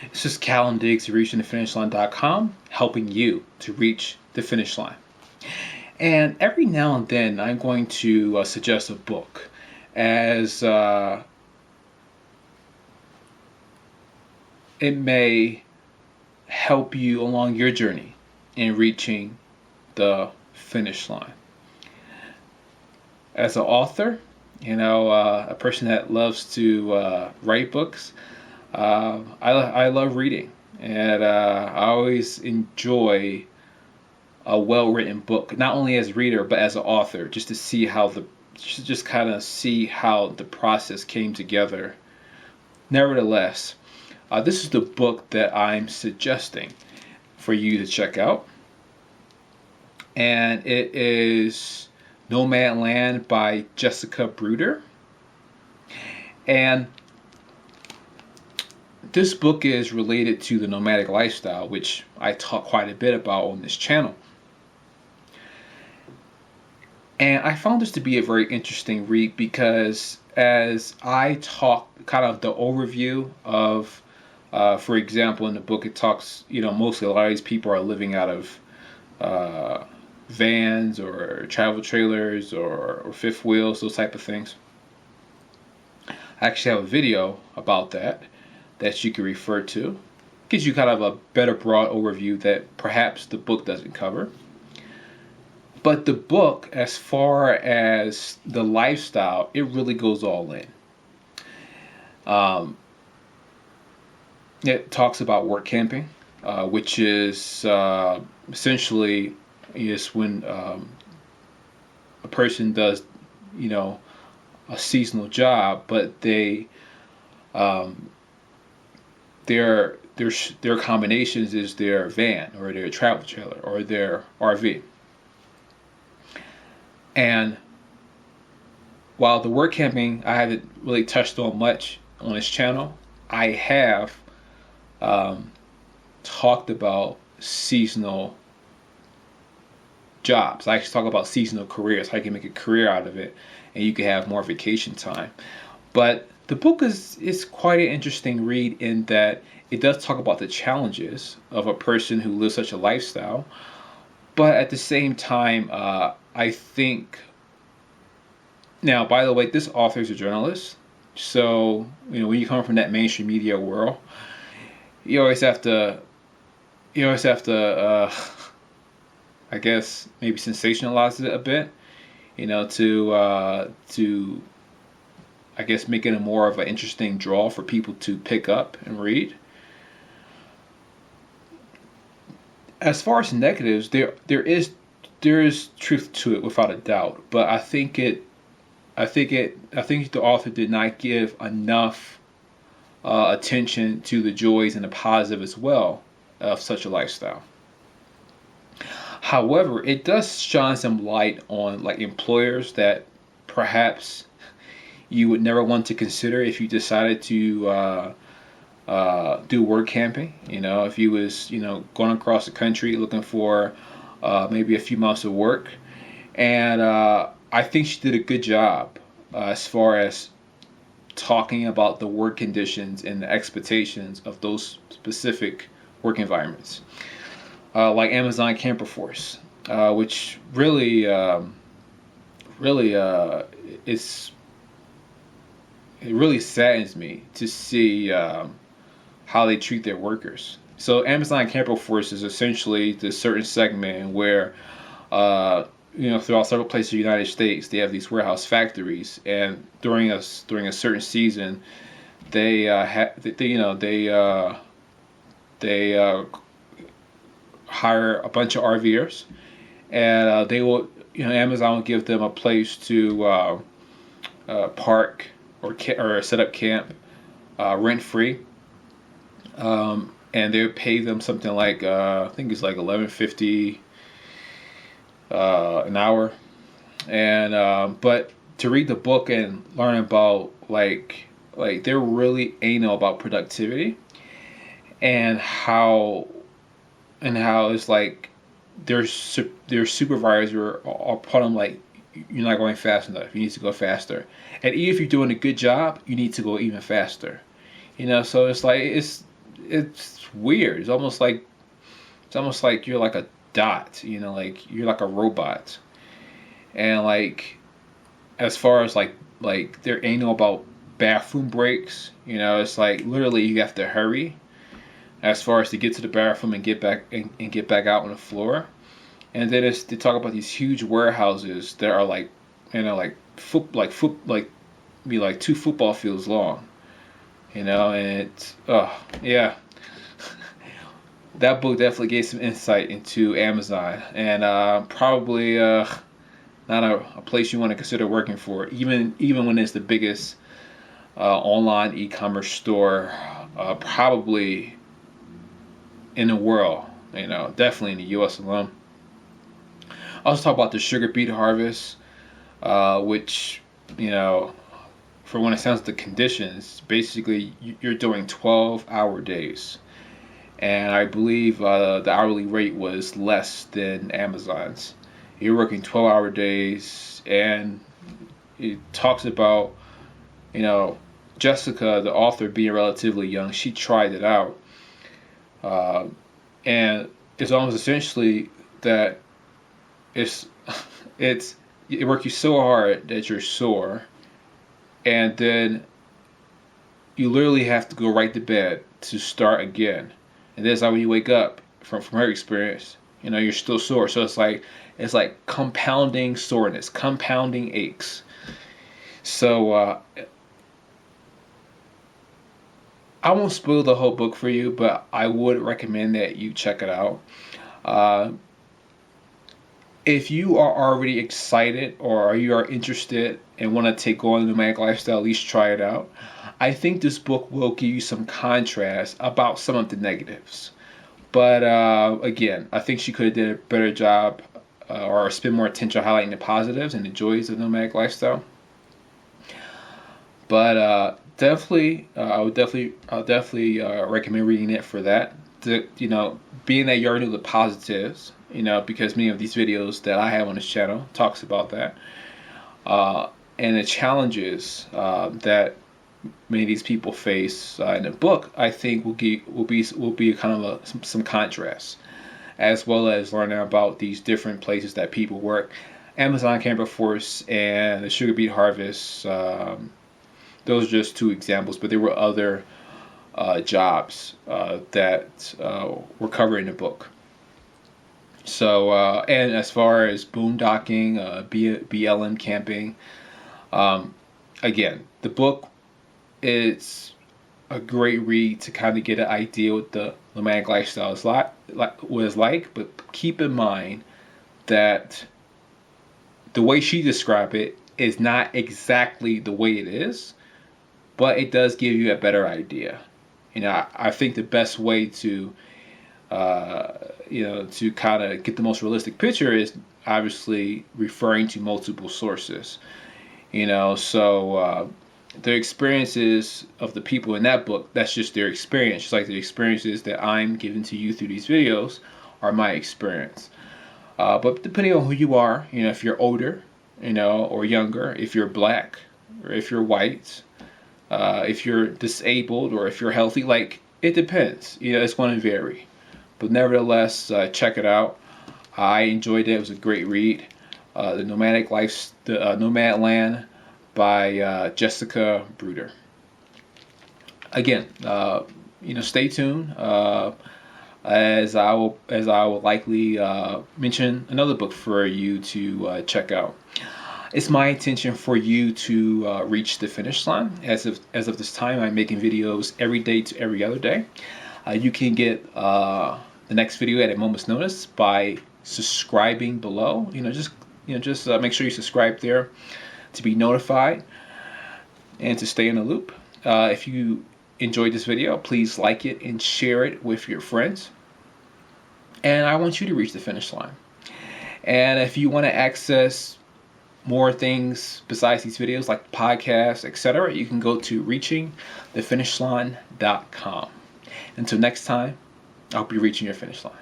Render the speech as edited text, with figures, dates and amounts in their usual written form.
It's just Callum Diggs, reachingthefinishline.com, helping you to reach the finish line. And every now and then, I'm going to suggest a book as it may help you along your journey in reaching the finish line. As an author, a person that loves to write books, I love reading, and I always enjoy a well-written book, not only as a reader but as an author, just to see how just kind of see how the process came together. Nevertheless, this is the book that I'm suggesting for you to check out, and it is Nomadland by Jessica Bruder. And this book is related to the nomadic lifestyle, which I talk quite a bit about on this channel. And I found this to be a very interesting read because as I talk kind of the overview of, for example, in the book, it talks, mostly a lot of these people are living out of vans or travel trailers or fifth wheels, those type of things. I actually have a video about that you can refer to. Gives you kind of a better broad overview that perhaps the book doesn't cover. But the book, as far as the lifestyle, it really goes all in. It talks about work camping, which is essentially is when a person does, a seasonal job, but they their combinations is their van or their travel trailer or their RV. And while the work camping I haven't really touched on much on this channel, I have talked about seasonal jobs. I actually talk about seasonal careers, how you can make a career out of it and you can have more vacation time. But the book is quite an interesting read in that it does talk about the challenges of a person who lives such a lifestyle. But at the same time, I think, now, by the way, this author is a journalist. So, when you come from that mainstream media world, you always have to, I guess, maybe sensationalize it a bit, to I guess make it a more of an interesting draw for people to pick up and read. As far as negatives, there is truth to it without a doubt, but I think the author did not give enough attention to the joys and the positive as well of such a lifestyle. However, it does shine some light on like employers that perhaps you would never want to consider if you decided to do work camping. If you was going across the country looking for maybe a few months of work, and I think she did a good job as far as talking about the work conditions and the expectations of those specific work environments, like Amazon Camper Force, which really it really saddens me to see how they treat their workers. So Amazon Camper Force is essentially the certain segment where throughout several places in the United States, they have these warehouse factories, and during a certain season, they hire a bunch of RVers, and they will Amazon will give them a place to park or set up camp rent free, and they would pay them something like I think it's like $11.50 an hour, and but to read the book and learn about like they're really anal about productivity and how it's like their supervisor are put them like, you're not going fast enough, you need to go faster, and even if you're doing a good job, you need to go even faster. So it's like it's weird. It's almost like you're like a dot, like you're like a robot. And like as far as like there ain't no about bathroom breaks, it's like literally you have to hurry as far as to get to the bathroom and and get back out on the floor. And then they talk about these huge warehouses that are like, like be like 2 football fields long, and it's yeah. That book definitely gave some insight into Amazon, and probably not a place you want to consider working for, even when it's the biggest online e-commerce store probably in the world. Definitely in the U.S. alone. I also talk about the sugar beet harvest, which for when it sounds the conditions, basically you're doing 12-hour days, and I believe the hourly rate was less than Amazon's. You're working 12-hour days, and it talks about you know Jessica, the author, being relatively young. She tried it out, uh, and it's almost essentially that it's it's it works you so hard that you're sore, and then you literally have to go right to bed to start again. And that's how when you wake up from her experience, you're still sore. So it's like compounding soreness, compounding aches. So I won't spoil the whole book for you, but I would recommend that you check it out. Uh, if you are already excited or you are interested and want to take on the nomadic lifestyle, at least try it out. I think this book will give you some contrast about some of the negatives. But again, I think she could have did a better job or spend more attention highlighting the positives and the joys of nomadic lifestyle. But I'll definitely recommend reading it for that. Being that you already know the positives, because many of these videos that I have on this channel talks about that, and the challenges that many of these people face in the book, I think will be kind of some contrast, as well as learning about these different places that people work. Amazon Camper Force and the Sugar Beet Harvest. Those are just 2 examples, but there were other jobs that were covered in the book. So, and as far as boondocking, BLM camping, again, the book is a great read to kind of get an idea what the nomadic lifestyle is like. But keep in mind that the way she described it is not exactly the way it is, but it does give you a better idea. I think the best way to to kind of get the most realistic picture is obviously referring to multiple sources. So the experiences of the people in that book, that's just their experience. Just like the experiences that I'm giving to you through these videos are my experience. But depending on who you are, if you're older, or younger, if you're black, or if you're white, if you're disabled, or if you're healthy, like it depends. It's going to vary. But nevertheless, check it out. I enjoyed it. It was a great read. The Nomadland by Jessica Bruder. Again, stay tuned. As I will likely mention another book for you to check out. It's my intention for you to reach the finish line. As of this time, I'm making videos every day to every other day. You can get the next video at a moment's notice by subscribing below. Just make sure you subscribe there to be notified and to stay in the loop. If you enjoyed this video, please like it and share it with your friends. And I want you to reach the finish line. And if you want to access more things besides these videos, like podcasts, etc., you can go to reachingthefinishline.com. Until next time, I hope you're reaching your finish line.